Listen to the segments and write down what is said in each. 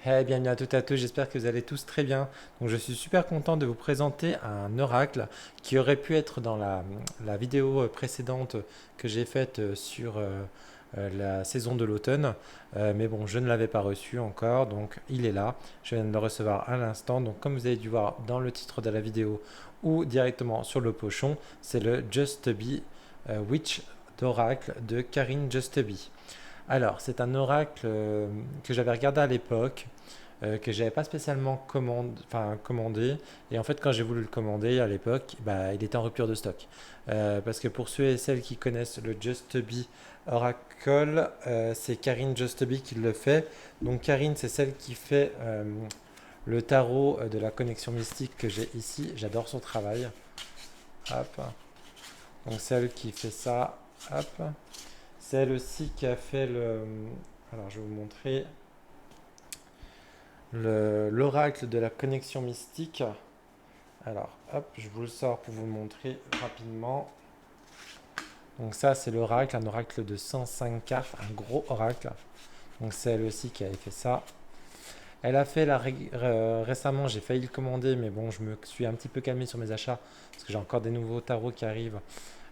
Bienvenue à toutes et à tous, j'espère que vous allez tous très bien. Donc je suis super content de vous présenter un oracle qui aurait pu être dans la vidéo précédente que j'ai faite sur la saison de l'automne. Mais bon, je ne l'avais pas reçu encore, donc il est là. Je viens de le recevoir à l'instant. Donc comme vous avez dû voir dans le titre de la vidéo ou directement sur le pochon, c'est le Just Be Witch d'oracle de Karine Just Be. Alors, c'est un oracle que j'avais regardé à l'époque, que j'avais pas spécialement commandé. Et en fait, quand j'ai voulu le commander à l'époque, bah, il était en rupture de stock. Parce que pour ceux et celles qui connaissent le Just Be Oracle, c'est Karine Just Be qui le fait. Donc Karine, c'est celle qui fait le tarot de la connexion mystique que j'ai ici. J'adore son travail. Hop. Donc celle qui fait ça. Hop. C'est elle aussi qui a fait le. Alors, je vais vous montrer l'oracle de la connexion mystique. Alors, hop, je vous le sors pour vous le montrer rapidement. Donc, ça, c'est l'oracle, un oracle de 105 cartes, un gros oracle. Donc, c'est elle aussi qui avait fait ça. Elle a fait récemment, j'ai failli le commander, mais bon, je me suis un petit peu calmé sur mes achats parce que j'ai encore des nouveaux tarots qui arrivent.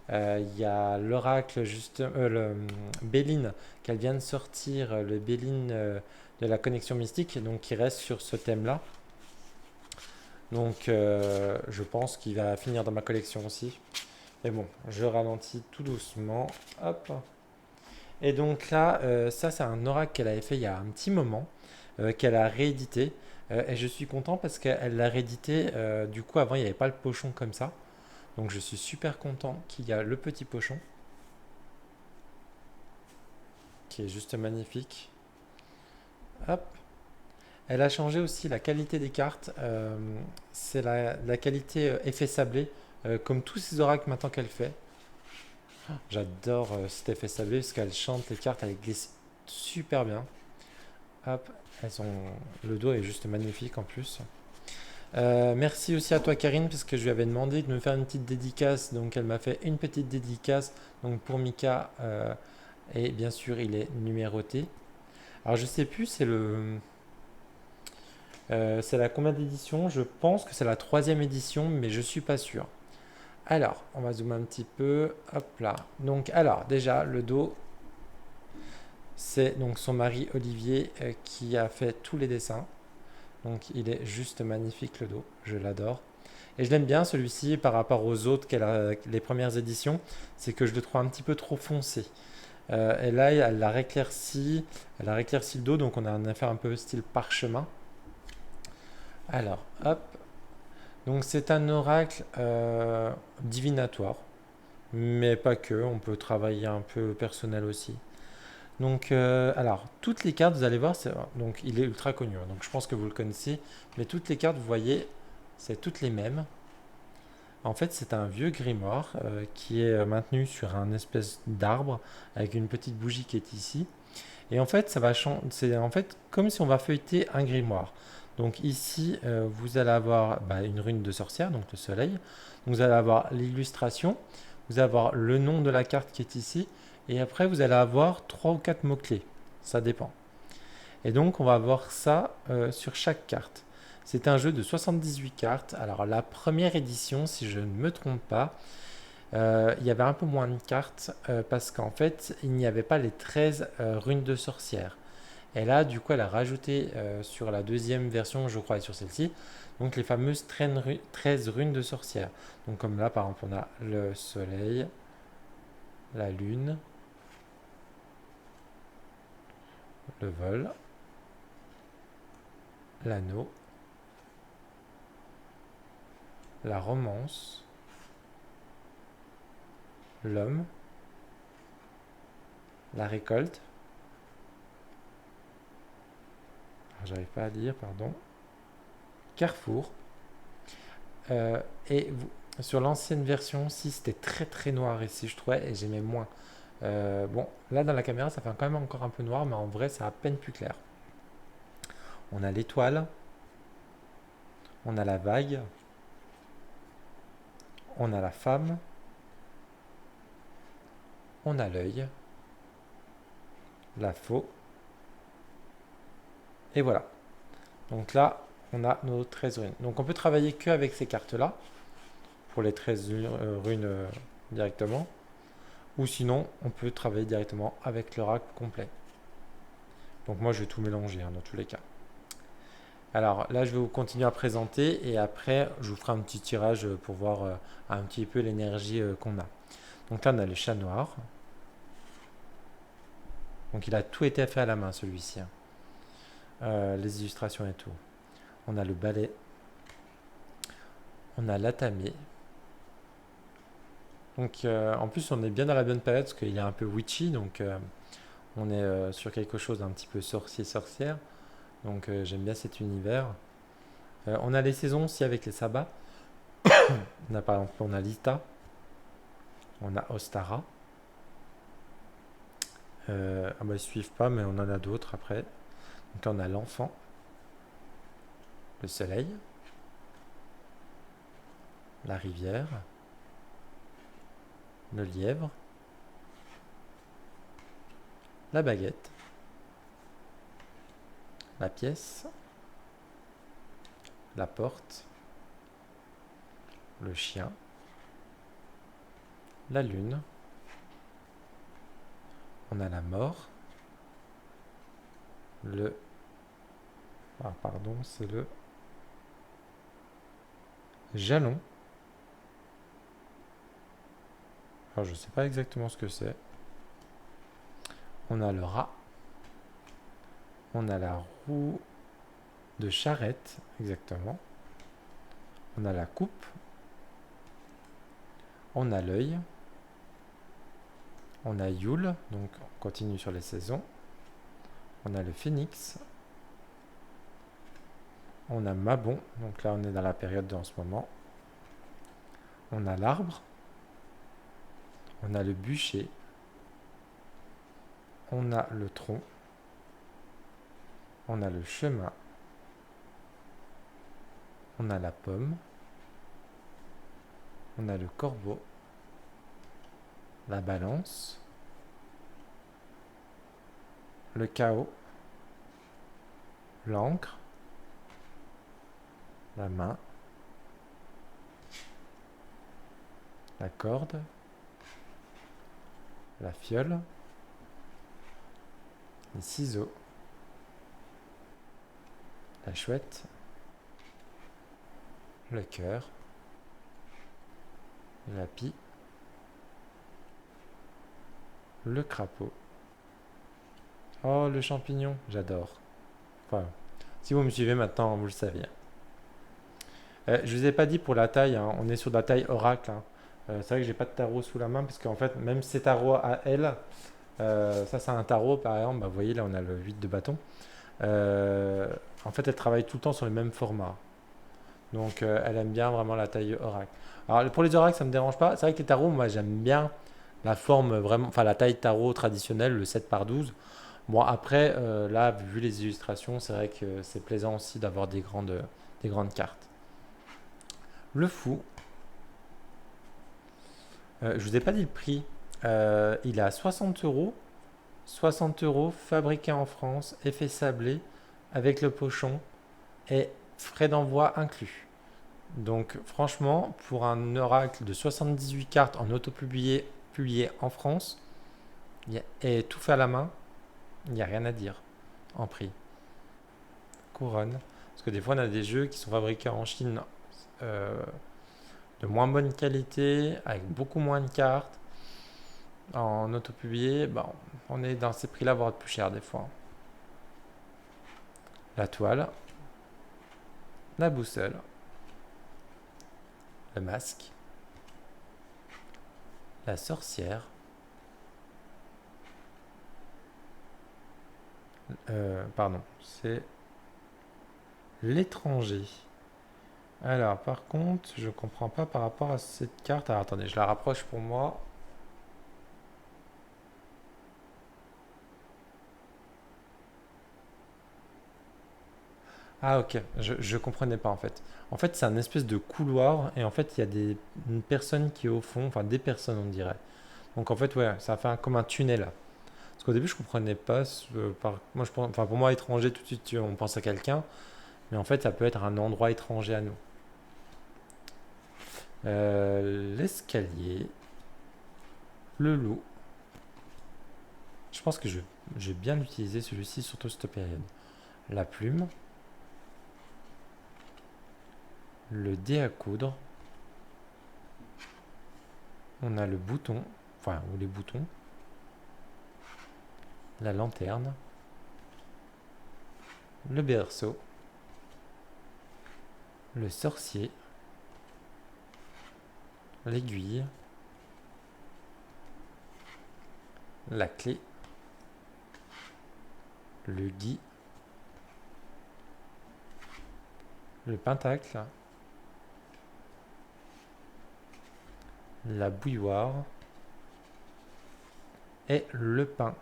Il y a l'oracle, juste le Béline, qu'elle vient de sortir, le Béline de la connexion mystique, donc qui reste sur ce thème-là. Donc je pense qu'il va finir dans ma collection aussi. Mais bon, je ralentis tout doucement. Hop. Et donc là, ça c'est un oracle qu'elle avait fait il y a un petit moment, qu'elle a réédité. Et je suis content parce qu'elle l'a réédité. Du coup, avant, il n'y avait pas le pochon comme ça. Donc je suis super content qu'il y a le petit pochon, qui est juste magnifique. Hop. Elle a changé aussi la qualité des cartes. C'est la qualité effet sablé, comme tous ces oracles maintenant qu'elle fait. J'adore cet effet sablé parce qu'elle chante les cartes, elle glisse super bien. Hop, le dos est juste magnifique en plus. Merci aussi à toi Karine parce que je lui avais demandé de me faire une petite dédicace, donc elle m'a fait une petite dédicace donc pour Mika et bien sûr il est numéroté. Alors je sais plus, c'est la combien d'édition? Je pense que c'est la troisième édition, mais je suis pas sûr. Alors, on va zoomer un petit peu. Hop là. Donc, alors, déjà, le dos, c'est donc son mari Olivier qui a fait tous les dessins. Donc, il est juste magnifique le dos. Je l'adore. Et je l'aime bien celui-ci par rapport aux autres les premières éditions. C'est que je le trouve un petit peu trop foncé. Et là, elle l'a rééclairci. Elle a rééclairci le dos. Donc, on a un affaire un peu style parchemin. Alors, hop. Donc c'est un oracle divinatoire, mais pas que, on peut travailler un peu personnel aussi. Donc alors, toutes les cartes, vous allez voir, donc il est ultra connu, hein, donc je pense que vous le connaissez, mais toutes les cartes, vous voyez, c'est toutes les mêmes. En fait, c'est un vieux grimoire qui est maintenu sur un espèce d'arbre avec une petite bougie qui est ici. Et en fait, c'est en fait comme si on va feuilleter un grimoire. Donc ici, vous allez avoir une rune de sorcière, donc le soleil. Vous allez avoir l'illustration, vous allez avoir le nom de la carte qui est ici, et après vous allez avoir 3 ou 4 mots-clés. Ça dépend. Et donc on va avoir ça sur chaque carte. C'est un jeu de 78 cartes. Alors la première édition, si je ne me trompe pas, il y avait un peu moins de cartes parce qu'en fait, il n'y avait pas les 13 runes de sorcière. Et là, du coup, elle a rajouté sur la deuxième version, je crois, et sur celle-ci, donc les fameuses 13 runes de sorcière. Donc comme là, par exemple, on a le soleil, la lune, le vol, l'anneau, la romance, l'homme, la récolte. J'arrive pas à lire, pardon. Carrefour. Et sur l'ancienne version, si c'était très très noir ici, je trouvais, et j'aimais moins. Bon, là dans la caméra, ça fait quand même encore un peu noir, mais en vrai, c'est à peine plus clair. On a l'étoile, on a la vague, on a la femme, on a l'œil, la faux, et voilà. Donc là, on a nos 13 runes. Donc on peut travailler que avec ces cartes-là, pour les 13 runes directement. Ou sinon, on peut travailler directement avec l'oracle complet. Donc moi, je vais tout mélanger dans tous les cas. Alors là, je vais vous continuer à présenter et après, je vous ferai un petit tirage pour voir un petit peu l'énergie qu'on a. Donc là, on a le chat noir. Donc il a tout été fait à la main, celui-ci. Les illustrations et tout. On a le balai. On a l'atamé. Donc en plus, on est bien dans la bonne période parce qu'il est un peu witchy. Donc on est sur quelque chose d'un petit peu sorcier-sorcière. Donc j'aime bien cet univers. On a les saisons aussi avec les sabbats. On a par exemple, on a Lita. On a Ostara. Ils suivent pas, mais on en a d'autres après. Donc là, on a l'enfant, le soleil, la rivière, le lièvre, la baguette, la pièce, la porte, le chien, la lune, on a la mort, le... Ah, pardon, c'est le jalon. Alors, je sais pas exactement ce que c'est. On a le rat. On a la roue de charrette, exactement. On a la coupe. On a l'œil. On a Yule, donc on continue sur les saisons. On a le phénix. On a Mabon, donc là on est dans la période en ce moment. On a l'arbre. On a le bûcher. On a le tronc. On a le chemin. On a la pomme. On a le corbeau. La balance. Le chaos. L'encre. La main. La corde. La fiole. Les ciseaux. La chouette. Le cœur. La pie. Le crapaud. Oh, le champignon, j'adore. Enfin, si vous me suivez maintenant, vous le savez. Je vous ai pas dit pour la taille, hein, on est sur de la taille oracle. Hein. C'est vrai que j'ai pas de tarot sous la main parce qu'en fait, même ces tarots à elle, ça c'est un tarot par exemple, bah, vous voyez là on a le 8 de bâton. Euh, En fait, elle travaille tout le temps sur le même format. Donc elle aime bien vraiment la taille oracle. Alors pour les oracles, ça me dérange pas. C'est vrai que les tarots, moi j'aime bien la forme vraiment, enfin la taille tarot traditionnelle, le 7 par 12. Bon après, là, vu les illustrations, c'est vrai que c'est plaisant aussi d'avoir des grandes cartes. Le fou, je vous ai pas dit le prix. Il est à 60 euros. 60 euros, fabriqué en France, effet sablé, avec le pochon et frais d'envoi inclus. Donc franchement, pour un oracle de 78 cartes en auto-publié en France, et tout fait à la main, il n'y a rien à dire en prix. Couronne. Parce que des fois, on a des jeux qui sont fabriqués en Chine euh, de moins bonne qualité, avec beaucoup moins de cartes. En auto-publié, bah, on est dans ces prix-là, voire plus cher des fois. La toile, la boussole, le masque, la sorcière, pardon, c'est l'étranger. Alors, par contre, je comprends pas par rapport à cette carte. Alors, attendez, je la rapproche pour moi. Ah, ok, je comprenais pas en fait. En fait, c'est un espèce de couloir et en fait, il y a une personne qui est au fond, enfin des personnes, on dirait. Donc, en fait, ouais, ça fait comme un tunnel. Parce qu'au début, je comprenais pas. Moi, enfin, pour moi, étranger, tout de suite, on pense à quelqu'un. Mais en fait, ça peut être un endroit étranger à nous. L'escalier. Le loup. Je pense que je vais bien l'utiliser celui-ci, surtout cette période. La plume. Le dé à coudre. On a le bouton. Enfin, ou les boutons. La lanterne. Le berceau. Le sorcier. L'aiguille. La clé. Le gui. Le pentacle. La bouilloire. Et le pain.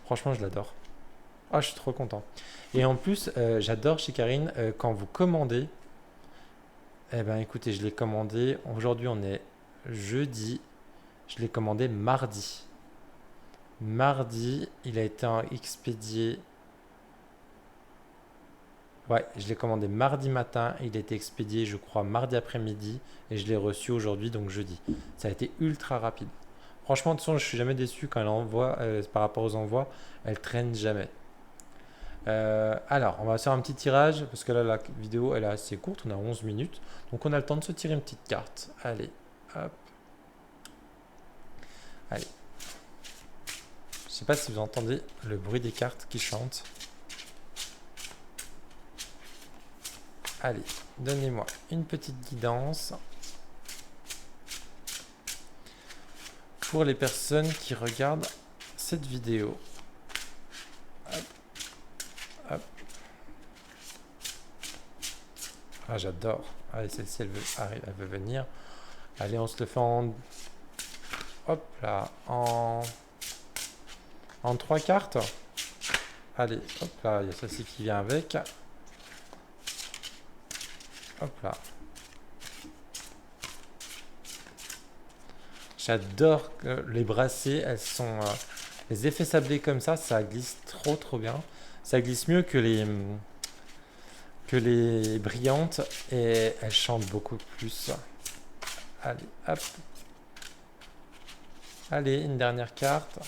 Franchement, je l'adore. Ah, je suis trop content. Et en plus, j'adore chez Karine, quand vous commandez, eh ben écoutez, je l'ai commandé, aujourd'hui on est jeudi, je l'ai commandé mardi. Mardi, il a été expédié, ouais, je l'ai commandé mardi matin, il a été expédié, je crois, mardi après-midi, et je l'ai reçu aujourd'hui, donc jeudi. Ça a été ultra rapide. Franchement, de toute façon, je suis jamais déçu quand elle envoie, par rapport aux envois, elle traîne jamais. Alors, on va faire un petit tirage parce que là, la vidéo elle est assez courte, on a 11 minutes. Donc, on a le temps de se tirer une petite carte. Allez, hop. Allez. Je sais pas si vous entendez le bruit des cartes qui chantent. Allez, donnez-moi une petite guidance. Pour les personnes qui regardent cette vidéo. Hop. Hop. Ah, j'adore. Allez, celle-ci, elle veut venir. Allez, on se le fait en... Hop là. En 3 cartes. Allez, hop là. Il y a celle-ci qui vient avec. Hop là. J'adore les bracelets. Elles sont... les effets sablés comme ça glisse trop bien. Ça glisse mieux que les brillantes et elles chantent beaucoup plus. Allez, hop. Allez, une dernière carte.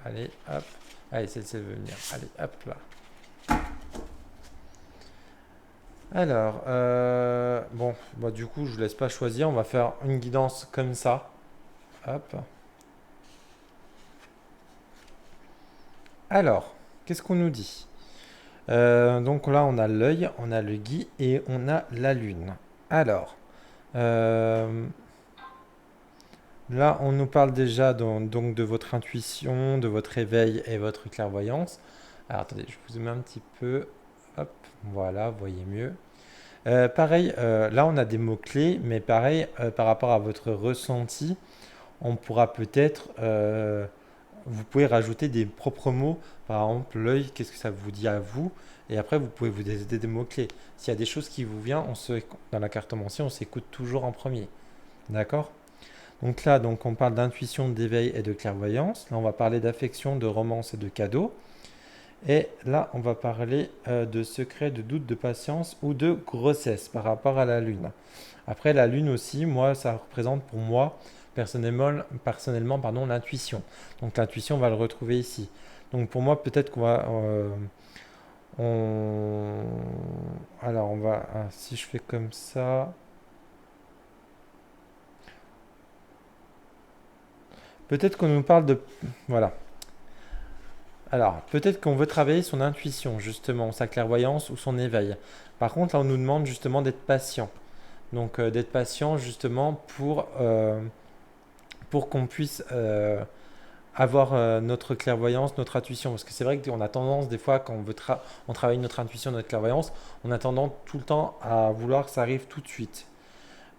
Allez, hop. Allez, celle-ci veut venir. Allez, hop là. Alors, bon, bah, du coup, je vous laisse pas choisir. On va faire une guidance comme ça. Hop. Alors, qu'est-ce qu'on nous dit? Donc là, on a l'œil, on a le gui et on a la lune. Alors, euh, là, on nous parle déjà donc de votre intuition, de votre éveil et votre clairvoyance. Alors, attendez, je vous zoome un petit peu. Hop, voilà, vous voyez mieux. Pareil, là, on a des mots-clés, mais pareil, par rapport à votre ressenti, on pourra peut-être, vous pouvez rajouter des propres mots. Par exemple, l'œil, qu'est-ce que ça vous dit à vous? Et après, vous pouvez vous aider des mots-clés. S'il y a des choses qui vous viennent, dans la cartomancie, on s'écoute toujours en premier. D'accord? Donc là, donc, on parle d'intuition, d'éveil et de clairvoyance. Là, on va parler d'affection, de romance et de cadeau. Et là, on va parler de secret, de doute, de patience ou de grossesse par rapport à la lune. Après, la lune aussi, moi, ça représente pour moi, personnellement pardon, l'intuition. Donc l'intuition, on va le retrouver ici. Donc pour moi, peut-être qu'on va... Alors, on va... si je fais comme ça... Peut-être qu'on nous parle de... Voilà. Alors, peut-être qu'on veut travailler son intuition, justement, sa clairvoyance ou son éveil. Par contre, là, on nous demande justement d'être patient. Donc, d'être patient, justement, pour qu'on puisse avoir notre clairvoyance, notre intuition. Parce que c'est vrai qu'on a tendance, des fois, quand on travaille notre intuition, notre clairvoyance, on a tendance tout le temps à vouloir que ça arrive tout de suite.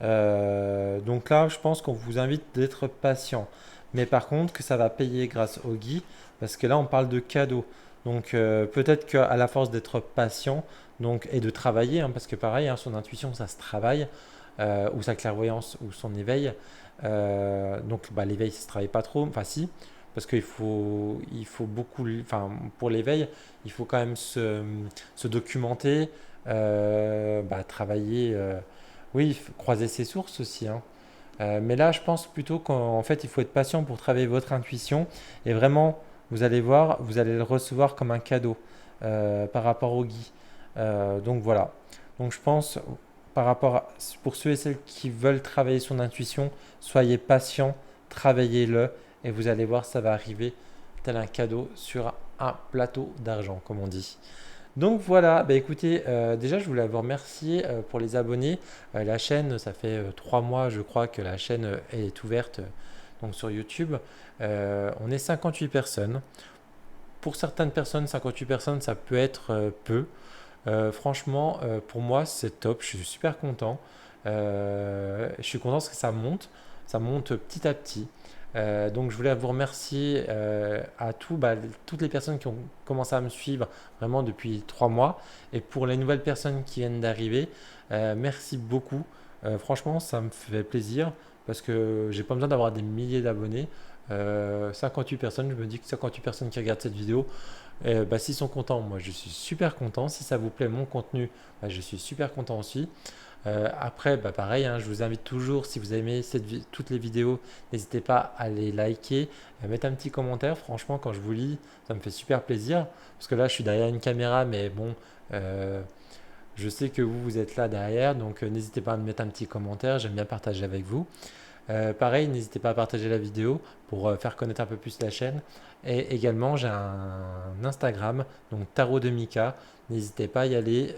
Donc là, je pense qu'on vous invite d'être patient. Mais par contre, que ça va payer grâce au Guy, parce que là, on parle de cadeaux. Donc peut-être qu'à la force d'être patient donc, et de travailler, hein, parce que pareil, hein, son intuition, ça se travaille, ou sa clairvoyance, ou son éveil. Donc bah, l'éveil, ça se travaille pas trop, enfin si, parce il faut beaucoup, enfin, pour l'éveil, il faut quand même se documenter, travailler, oui, croiser ses sources aussi, hein. Mais là, je pense plutôt qu'en fait, il faut être patient pour travailler votre intuition et vraiment, vous allez voir, vous allez le recevoir comme un cadeau par rapport au Guy. Donc voilà. Donc je pense, pour ceux et celles qui veulent travailler son intuition, soyez patient, travaillez-le et vous allez voir, ça va arriver tel un cadeau sur un plateau d'argent, comme on dit. Donc voilà, bah écoutez, déjà je voulais vous remercier pour les abonnés. La chaîne, ça fait 3 mois je crois que la chaîne est ouverte donc sur YouTube. On est 58 personnes. Pour certaines personnes, 58 personnes, ça peut être peu. Franchement, pour moi, c'est top. Je suis super content. Je suis content parce que ça monte petit à petit. Donc, je voulais vous remercier à toutes les personnes qui ont commencé à me suivre vraiment depuis 3 mois. Et pour les nouvelles personnes qui viennent d'arriver, merci beaucoup. Franchement, ça me fait plaisir parce que j'ai pas besoin d'avoir des milliers d'abonnés. 58 personnes, je me dis que 58 personnes qui regardent cette vidéo, s'ils sont contents, moi je suis super content. Si ça vous plaît mon contenu, je suis super content aussi. Après, pareil, hein, je vous invite toujours, si vous aimez toutes les vidéos, n'hésitez pas à les liker, à mettre un petit commentaire. Franchement, quand je vous lis, ça me fait super plaisir. Parce que là, je suis derrière une caméra, mais bon, je sais que vous êtes là derrière, donc n'hésitez pas à me mettre un petit commentaire. J'aime bien partager avec vous. Pareil, n'hésitez pas à partager la vidéo pour faire connaître un peu plus la chaîne. Et également, j'ai un Instagram, donc Tarot de Mika. N'hésitez pas à y aller,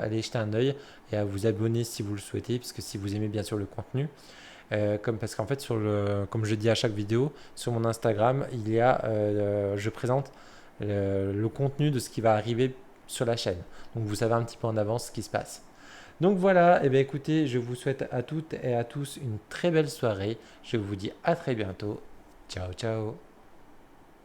aller jeter un œil et à vous abonner si vous le souhaitez, puisque si vous aimez bien sûr le contenu. Parce qu'en fait, comme je dis à chaque vidéo, sur mon Instagram, je présente le contenu de ce qui va arriver sur la chaîne. Donc vous savez un petit peu en avance ce qui se passe. Donc voilà, et bien écoutez, je vous souhaite à toutes et à tous une très belle soirée. Je vous dis à très bientôt. Ciao, ciao.